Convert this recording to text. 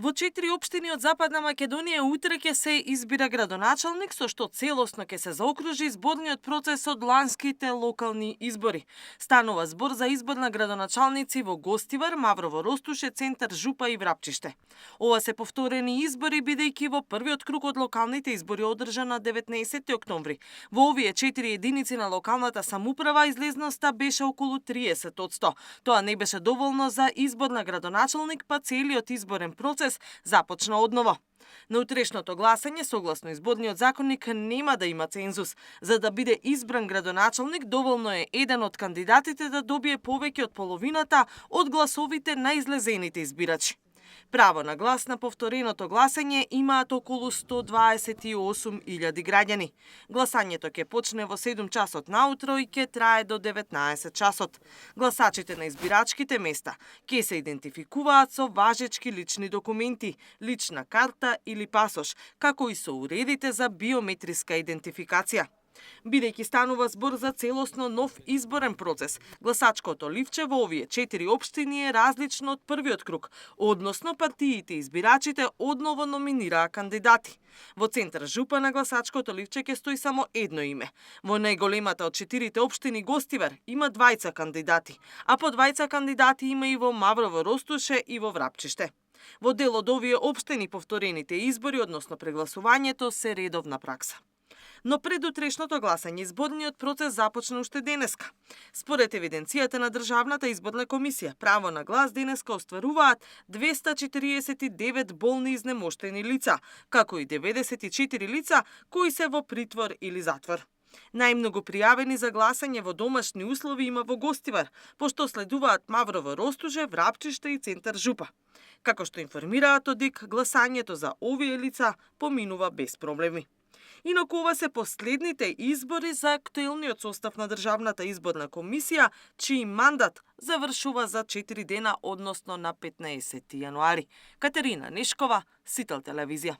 Во 4 општини од Западна Македонија утре ќе се избира градоначалник, со што целосно ќе се заокружи изборниот процес од ланските локални избори. Станува збор за избор на градоначалници во Гостивар, Маврово Ростуше, Центар Жупа и Врапчиште. Ова се повторени избори, бидејќи во првиот круг од локалните избори одржан на 19 октомври. Во овие 4 единици на локалната самоуправа излезноста беше околу 30%. Тоа не беше доволно за избор на градоначалник, па целиот изборен процес започна одново. На утрешното гласање, согласно изборниот законник, нема да има цензус. За да биде избран градоначалник, доволно е еден од кандидатите да добие повеќе од половината од гласовите на излезените избирачи. Право на глас на повтореното гласање имаат околу 128.000 граѓани. Гласањето ќе почне во 7 часот наутро и ќе трае до 19 часот. Гласачите на избирачките места ќе се идентификуваат со важечки лични документи, лична карта или пасош, како и со уредите за биометриска идентификација. Бидејќи станува збор за целосно нов изборен процес, гласачкото ливче во овие 4 општини е различно од првиот круг, односно партиите и избирачите одново номинираа кандидати. Во Центар Жупа на гласачкото ливче ќе стои само едно име. Во најголемата од 4 општини Гостивар има 2 кандидати, а по 2 кандидати има и во Маврово Ростуше и во Врапчиште. Во дел од овие општини повторените избори, односно прегласувањето, се редовна пракса. Но пред утрешното гласање изборниот процес започна уште денеска. Според евиденцијата на Државната изборна комисија, право на глас денеска остваруваат 249 болни изнемоштени лица, како и 94 лица кои се во притвор или затвор. Најмногу пријавени за гласање во домашни услови има во Гостивар, пошто следуваат Маврово Ростуше, Врапчиште и Центар Жупа. Како што информираат ОДИК, гласањето за овие лица поминува без проблеми. Инаку ова се последните избори за актуелниот состав на Државната изборна комисија, чиј мандат завршува за 4 дена, односно на 15 јануари. Катерина Нешкова, Сител телевизија.